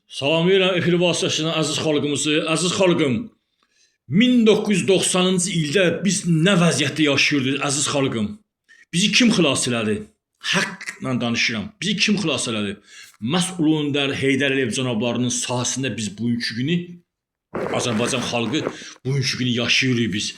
Salamlayıram efir vasitəsilə əziz xalqımızı. Əziz xalqım, 1990-cı ildə biz nə vəziyyətdə yaşayırdıq əziz xalqım? Bizi kim xilas elədi? Haqqla danışıram. Bizi kim xilas elədi? Məhz Ulu Öndər Heydər Əliyev cənablarının sahəsində biz bugünkü günü Azərbaycan xalqı bugünkü günü yaşayırıq biz.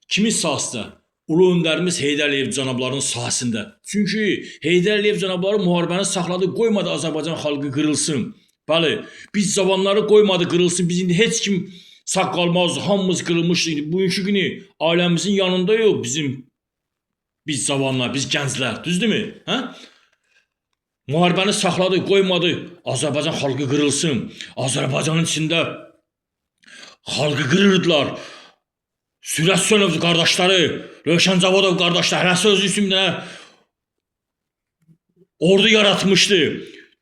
Kimin sahəsində? Ulu Öndərimiz Heydər Əliyev cənablarının sahəsində. Çünki Heydər Əliyev cənabları müharibəni saxladı, qoymadı Azərbaycan xalqı qırılsın. Bəli, biz zamanları qoymadı qırılsın. Biz indi heç kim sağ qalmaz, hamımız qırılmışıq. Bugünkü günü ailəmizin yanında yox biz zamanlar, biz gənclər, düzdürmü? Hə? Müharibəni saxladı, qoymadı Azərbaycan xalqı qırılsın. Azərbaycanın içində xalqı qırırdılar. Sürət Sönov qardaşları, Rövşən Cavodov qardaşları hərəsi özü üçün ordu yaratmışdı.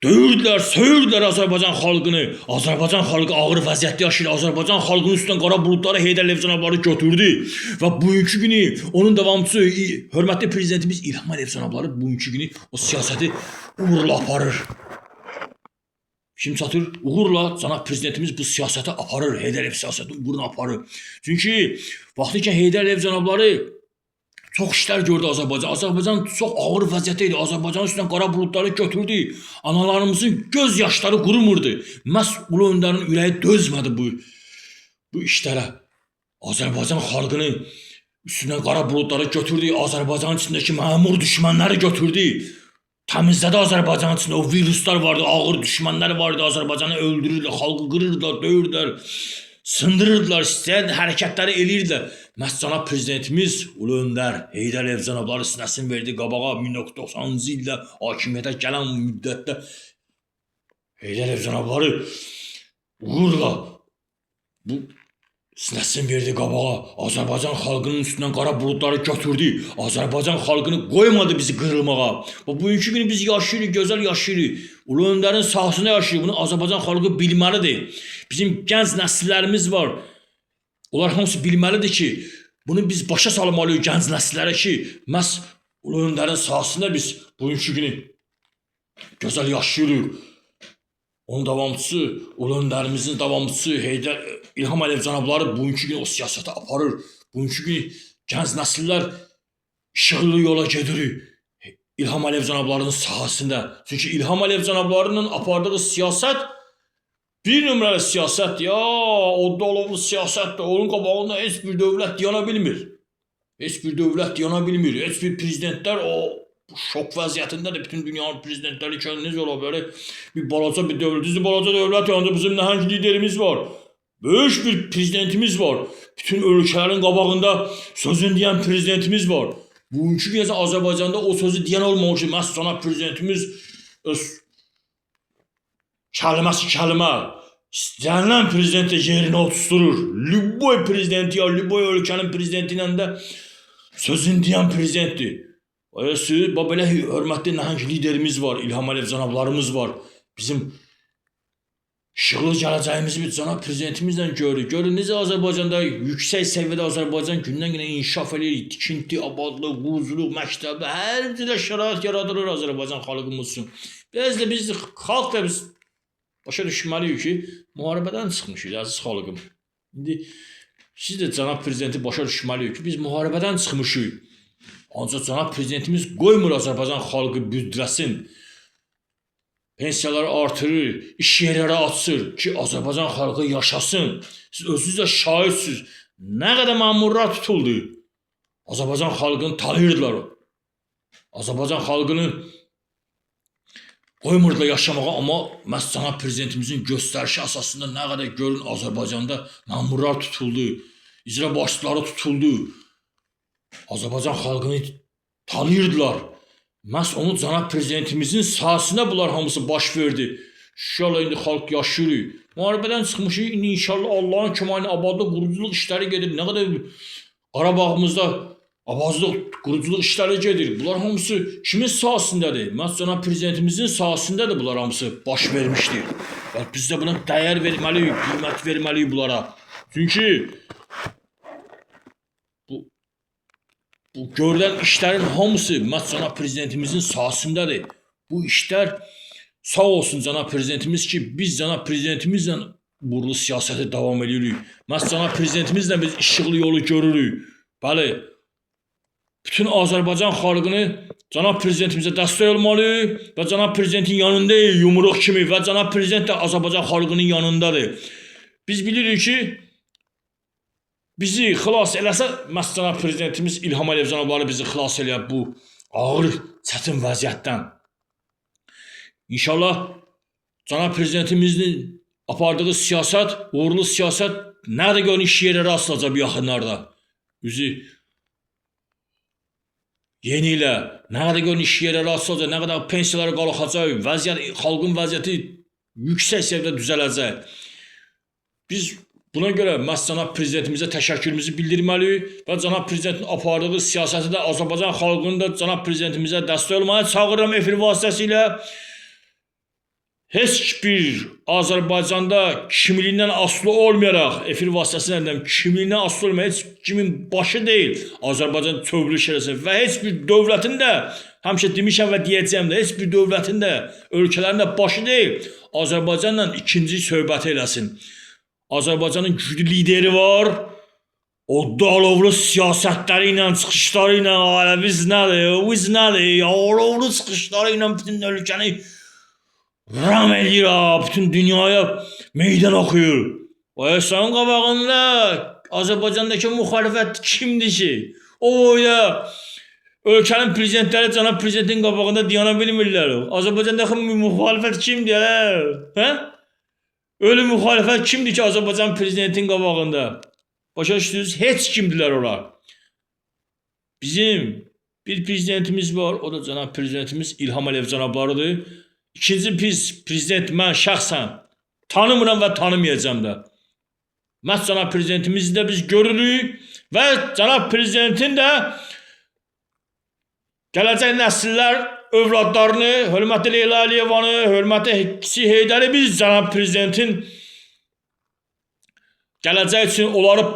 Döyürdülər, söyürdülər Azərbaycan xalqını. Azərbaycan xalqı ağır vəziyyətdə yaşayır. Azərbaycan xalqının üstündən qara buludları Heydər Əliyev cənabları götürdü. Və bugünkü günü onun davamçısı, hörmətli prezidentimiz İlham Əliyev cənabları bugünkü günü o siyasəti uğurla aparır. Kim çatır? Uğurla cənab prezidentimiz bu siyasəti aparır. Heydər Əliyev siyasəti uğurla aparır. Çünki vaxtıkən Heydər Əliyev cənabları çox işlər gördü Azərbaycan. Azərbaycan çox ağır vəziyyətdə idi. Azərbaycanın üstündən qara buludları götürdü. Analarımızın göz yaşları qurumurdu. Məhz Ulu Öndərin ürəyi dözmədi bu işlərə. Azərbaycan xalqını üstündən qara buludları götürdü. Azərbaycanın içindəki məmur düşmənləri götürdü. Təmizlədi Azərbaycanın içində. O viruslar vardı, ağır düşmənlər vardı. Azərbaycanı öldürürdülər, xalqı qırırdılar, döyürdülər. Sındırırdılar, istəyən hərəkətləri eləyirdilər. Məhz cənab prezidentimiz Ulu Öndər Heydər Əliyev cənabları sinəsini verdi qabağa 1990-cı ildə hakimiyyətə gələn müddətdə Heydər Əliyev cənabları uğurla bu sinəsini verdi qabağa. Azərbaycan xalqının üstündən qara buludları götürdü. Azərbaycan xalqını qoymadı bizi qırılmağa. Bugünkü günü biz yaşayırıq, gözəl yaşayırıq. Ulu Öndərin sahəsində yaşayırıq. Bunu Azərbaycan xalqı bilməlidir. Bizim gənc nəsillərimiz var. Onlar hamısı bilməlidir ki, bunu biz başa salmalıyıq gənc nəsillərə ki, məhz Ulu Öndərin sahəsində biz bugünkü günü gözəl yaşayırıq. Onun davamçısı, Ulu Öndərimizin davamçısı İlham Əliyev cənabları bugünkü günü o siyasəti aparır. Bugünkü günü gənc nəsillər işıqlı yola gedirik. İlham Əliyev cənablarının sahəsində. Çünki İlham Əliyev cənablarının apardığı siyasət bir nömrəli siyasətdir. O dolovlu siyasətdir. Onun qabağında heç bir dövlət dayana bilmir. Heç bir dövlət dayana bilmir. Heç bir prezidentlər o şok vəziyyətindədir. Bütün dünyanın prezidentləri ki, necə ola belə bir balaca bir dövlət. Bizim balaca dövlət yanında bizim nəhəng liderimiz var. Böyük bir prezidentimiz var. Bütün ölkələrin qabağında sözünü deyən prezidentimiz var. Bugünkü gün Azərbaycanda o sözü deyən olmamış ki, məhz cənab prezidentimiz öz kəlməsi kəlmə istənilən prezidentə yerinə oturur. Lüboy prezidenti ya, lüboy ölkənin prezidenti ilə də sözünü deyən prezidentdir. Belə hörmətli nəhəng liderimiz var, İlham Əliyev cənablarımız var. Bizim işıqlı gələcəyimizi biz cənab prezidentimizlə görürük. Görün necə Azərbaycanda yüksək səviyyədə Azərbaycan gündən-günə inkişaf edir. Tikinti, abadlıq, quruculuq, məktəbdə hər cürə şərait yaradılır Azərbaycan xalqımız üçün. Biz xalq da biz başa düşməliyik ki, müharibədən çıxmışıq əziz xalqım. İndi siz də cənab prezidenti başa düşməliyik ki, biz müharibədən çıxmışıq. Ancaq cənab prezidentimiz qoymur Azərbaycan xalqı büdrəsin. Pensiyaları artırır, iş yerləri açır ki, Azərbaycan xalqı yaşasın. Siz özünüz də şahidsiniz. Nə qədər məmurlar tutuldu. Azərbaycan xalqını tanıyırdılar. Azərbaycan xalqını qoymurdular yaşamağa, amma məhz cənab prezidentimizin göstərişi əsasında nə qədər görün Azərbaycanda məmurlar tutuldu, icra başçıları tutuldu. Azərbaycan xalqını tanıyırdılar. Məhz onu cənab prezidentimizin sahəsində bunlar hamısı baş verdi. İnşallah indi xalq yaşayırıq. Müharibədən çıxmışıq, indi inşallah Allahın köməyi ilə abadlıq, quruculuq işləri gedir. Nə qədər Qarabağımızda abadlıq, quruculuq işləri gedir. Bunlar hamısı kimin sahəsindədir? Məhz cənab prezidentimizin sahəsindədir bunlar hamısı baş vermişdir. Biz də buna dəyər verməliyik, qiymət verməliyik bunlara. Çünki bu görülən işlərin hamısı məhz cənab prezidentimizin sahəsindədir. Bu işlər Sağ olsun cənab prezidentimiz ki, biz cənab prezidentimizlə uğurlu siyasəti davam edirik. Məhz cənab prezidentimizlə biz işıqlı yolu görürük. Bəli, bütün Azərbaycan xalqını cənab prezidentimizə dəstək olmalı və cənab prezidentin yanındayıq yumruq kimi və cənab prezident də Azərbaycan xalqının yanındadır. Biz bilirik ki, bizi xilas eləsə, məhz cənab prezidentimiz İlham Əliyev cənabları bizi xilas eləyər bu ağır, çətin vəziyyətdən. İnşallah cənab prezidentimizin apardığı siyasət, uğurlu siyasət nə də görün iş yerləri asılacaq bu yaxınlarda. Üzü yeni ilə nə qədər görün iş yerləri asılacaq, nə qədər pensiyaları qalxacaq, vəziyyət, xalqın vəziyyəti yüksək səviyyədə düzələcək. Biz buna görə məhz cənab prezidentimizə təşəkkürümüzü bildirməliyik və cənab prezidentin apardığı siyasəti də Azərbaycan xalqını da cənab prezidentimizə dəstək olmağa çağırıram efir vasitəsilə. Heç bir Azərbaycanda kimliyindən asılı olmayaraq, efir vasitəsilə kimliyindən asılı olmayaraq, heç kimin başı deyil Azərbaycan çövülüş eləsin və heç bir dövlətin də, həmişə demişəm və deyəcəm də, heç bir dövlətin də, ölkələrin də başı deyil Azərbaycanla ikinci söhbəti eləsin. Azərbaycanın güclü lideri var, o alovlu siyasətləri ilə, çıxışları ilə, biz nədir, alovlu çıxışları ilə bütün ölkəni ram edir, bütün dünyaya meydan oxuyur. O Əsanın qabağında Azərbaycandakı müxalifət kimdir ki? O ya ölkənin prezidentləri cənab prezidentin qabağında dayana bilmirlər. Azərbaycandakı müxalifət kimdir? Hə? Ölü müxalifət kimdir ki Azərbaycan prezidentin qabağında? Başa düşdünüz? Heç kimdirlər onlar. Bizim bir prezidentimiz var, o da cənab prezidentimiz İlham Əliyev cənablarıdır. İkinci prezident mən şəxsən tanımıram və tanımayacağım da. Məhz cənab prezidentimizi də biz görürük və cənab prezidentin də gələcək nəsillər övladlarını, hörmətli Leyla Əliyevanı, hörmətli kiçik Heydəri biz cənab prezidentin gələcək üçün onları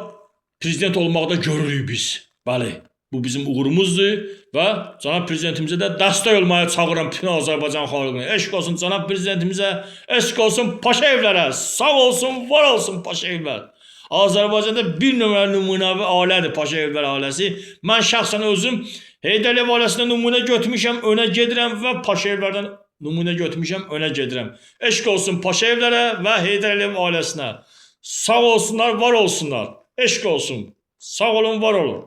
prezident olmaqda görürük biz. Bəli, bu bizim uğurumuzdur və cənab prezidentimizə də dəstək olmaya çağıram bütün Azərbaycan xalqını. Eşq olsun cənab prezidentimizə, eşq olsun Paşayevlərə, sağ olsun, var olsun Paşayevlər. Azərbaycanda bir nömrəli nümunəvi ailədir Paşayevlər ailəsi. Mən şəxsən özüm Heydər Əliyev ailəsindən nümunə götürmüşəm, önə gedirəm və Paşayevlərdən nümunə götürmüşəm, önə gedirəm. Eşq olsun Paşayevlərə və Heydər Əliyev ailəsinə. Sağ olsunlar, var olsunlar. Eşq olsun. Sağ olun, var olun.